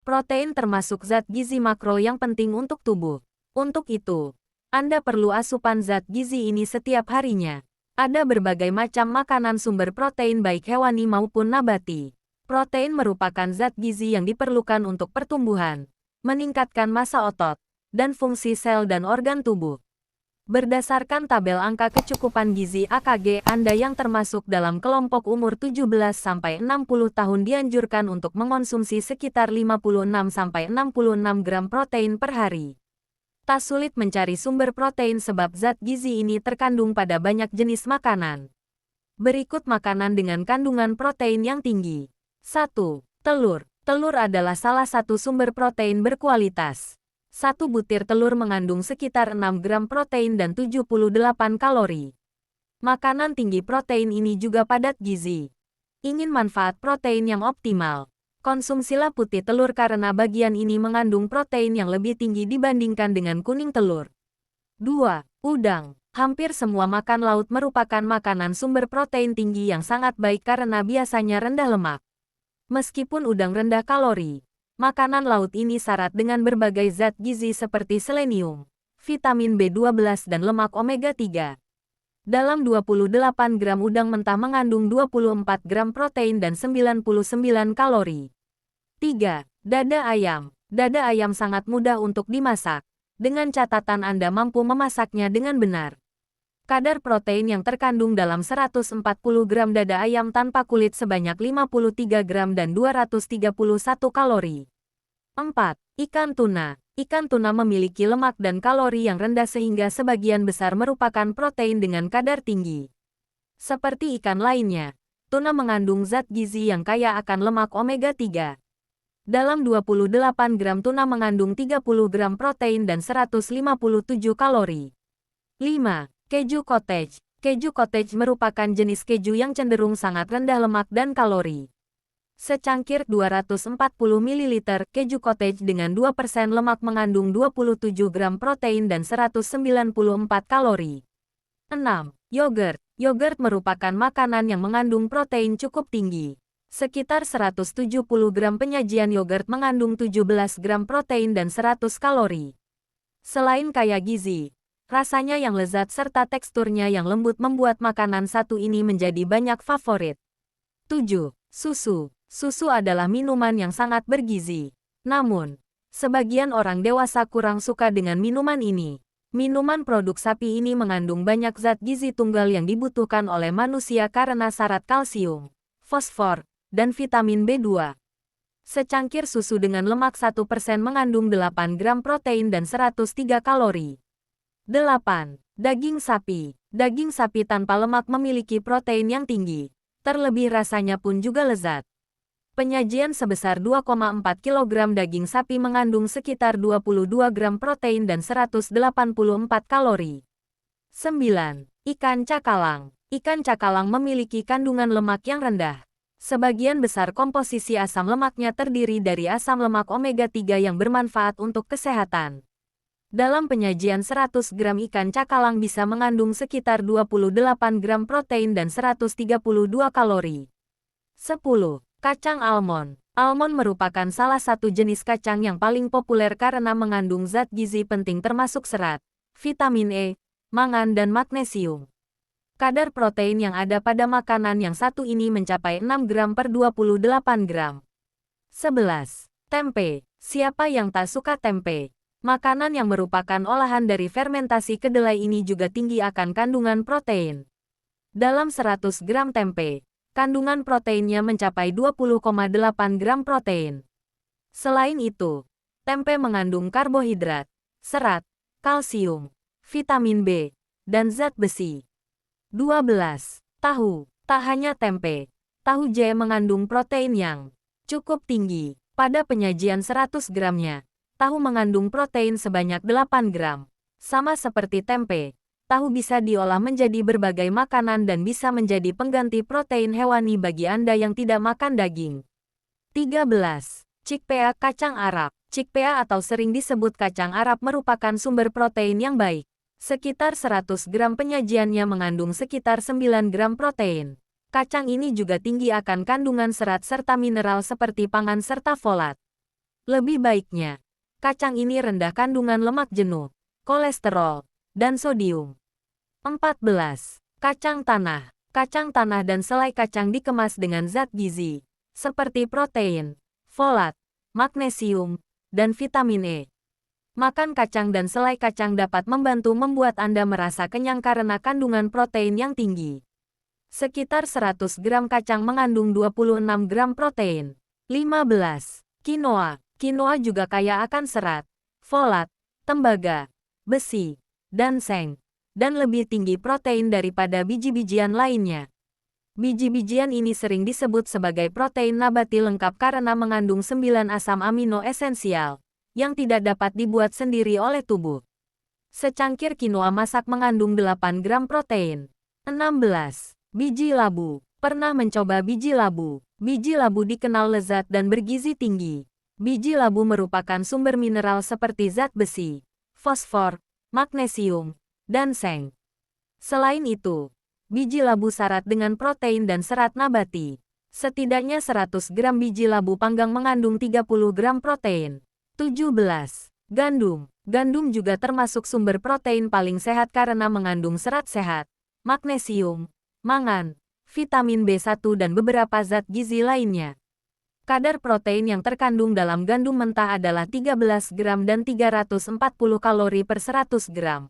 Protein termasuk zat gizi makro yang penting untuk tubuh. Untuk itu, Anda perlu asupan zat gizi ini setiap harinya. Ada berbagai macam makanan sumber protein baik hewani maupun nabati. Protein merupakan zat gizi yang diperlukan untuk pertumbuhan, meningkatkan massa otot, dan fungsi sel dan organ tubuh. Berdasarkan tabel angka kecukupan gizi AKG, Anda yang termasuk dalam kelompok umur 17-60 tahun dianjurkan untuk mengonsumsi sekitar 56-66 gram protein per hari. Tak sulit mencari sumber protein sebab zat gizi ini terkandung pada banyak jenis makanan. Berikut makanan dengan kandungan protein yang tinggi. 1. Telur. Telur adalah salah satu sumber protein berkualitas. Satu butir telur mengandung sekitar 6 gram protein dan 78 kalori. Makanan tinggi protein ini juga padat gizi. Ingin manfaat protein yang optimal? Konsumsilah putih telur karena bagian ini mengandung protein yang lebih tinggi dibandingkan dengan kuning telur. 2. Udang. Hampir semua makan laut merupakan makanan sumber protein tinggi yang sangat baik karena biasanya rendah lemak. Meskipun udang rendah kalori, makanan laut ini syarat dengan berbagai zat gizi seperti selenium, vitamin B12 dan lemak omega-3. Dalam 28 gram udang mentah mengandung 24 gram protein dan 99 kalori. 3. Dada ayam. Dada ayam sangat mudah untuk dimasak, dengan catatan Anda mampu memasaknya dengan benar. Kadar protein yang terkandung dalam 140 gram dada ayam tanpa kulit sebanyak 53 gram dan 231 kalori. 4. Ikan tuna. Ikan tuna memiliki lemak dan kalori yang rendah sehingga sebagian besar merupakan protein dengan kadar tinggi. Seperti ikan lainnya, tuna mengandung zat gizi yang kaya akan lemak omega-3. Dalam 28 gram tuna mengandung 30 gram protein dan 157 kalori. 5. Keju cottage. Keju cottage merupakan jenis keju yang cenderung sangat rendah lemak dan kalori. Secangkir 240 ml keju cottage dengan 2% lemak mengandung 27 gram protein dan 194 kalori. 6. Yogurt. Yogurt merupakan makanan yang mengandung protein cukup tinggi. Sekitar 170 gram penyajian yogurt mengandung 17 gram protein dan 100 kalori. Selain kaya gizi, rasanya yang lezat serta teksturnya yang lembut membuat makanan satu ini menjadi banyak favorit. 7. Susu. Susu adalah minuman yang sangat bergizi. Namun, sebagian orang dewasa kurang suka dengan minuman ini. Minuman produk sapi ini mengandung banyak zat gizi tunggal yang dibutuhkan oleh manusia karena syarat kalsium, fosfor, dan vitamin B2. Secangkir susu dengan lemak 1% mengandung 8 gram protein dan 103 kalori. 8. Daging sapi. Daging sapi tanpa lemak memiliki protein yang tinggi. Terlebih rasanya pun juga lezat. Penyajian sebesar 2,4 kg daging sapi mengandung sekitar 22 gram protein dan 184 kalori. 9. Ikan cakalang. Ikan cakalang memiliki kandungan lemak yang rendah. Sebagian besar komposisi asam lemaknya terdiri dari asam lemak omega-3 yang bermanfaat untuk kesehatan. Dalam penyajian 100 gram ikan cakalang bisa mengandung sekitar 28 gram protein dan 132 kalori. 10. Kacang almond. Almond merupakan salah satu jenis kacang yang paling populer karena mengandung zat gizi penting termasuk serat, vitamin E, mangan dan magnesium. Kadar protein yang ada pada makanan yang satu ini mencapai 6 gram per 28 gram. 11. Tempe. Siapa yang tak suka tempe? Makanan yang merupakan olahan dari fermentasi kedelai ini juga tinggi akan kandungan protein. Dalam 100 gram tempe, kandungan proteinnya mencapai 20,8 gram protein. Selain itu, tempe mengandung karbohidrat, serat, kalsium, vitamin B, dan zat besi. 12. Tahu. Tak hanya tempe, tahu jahe mengandung protein yang cukup tinggi. Pada penyajian 100 gramnya, tahu mengandung protein sebanyak 8 gram. Sama seperti tempe, tahu bisa diolah menjadi berbagai makanan dan bisa menjadi pengganti protein hewani bagi Anda yang tidak makan daging. 13. Chickpea kacang Arab. Chickpea atau sering disebut kacang Arab merupakan sumber protein yang baik. Sekitar 100 gram penyajiannya mengandung sekitar 9 gram protein. Kacang ini juga tinggi akan kandungan serat serta mineral seperti pangan serta folat. Lebih baiknya, kacang ini rendah kandungan lemak jenuh, kolesterol, dan sodium. 14. Kacang tanah. Kacang tanah dan selai kacang dikemas dengan zat gizi, seperti protein, folat, magnesium, dan vitamin E. Makan kacang dan selai kacang dapat membantu membuat Anda merasa kenyang karena kandungan protein yang tinggi. Sekitar 100 gram kacang mengandung 26 gram protein. 15. Quinoa. Quinoa juga kaya akan serat, folat, tembaga, besi, dan seng, dan lebih tinggi protein daripada biji-bijian lainnya. Biji-bijian ini sering disebut sebagai protein nabati lengkap karena mengandung 9 asam amino esensial yang tidak dapat dibuat sendiri oleh tubuh. Secangkir quinoa masak mengandung 8 gram protein. 16. Biji labu. Pernah mencoba biji labu? Biji labu dikenal lezat dan bergizi tinggi. Biji labu merupakan sumber mineral seperti zat besi, fosfor, magnesium, dan seng. Selain itu, biji labu syarat dengan protein dan serat nabati. Setidaknya 100 gram biji labu panggang mengandung 30 gram protein. 17. Gandum. Gandum juga termasuk sumber protein paling sehat karena mengandung serat sehat, magnesium, mangan, vitamin B1 dan beberapa zat gizi lainnya. Kadar protein yang terkandung dalam gandum mentah adalah 13 gram dan 340 kalori per 100 gram.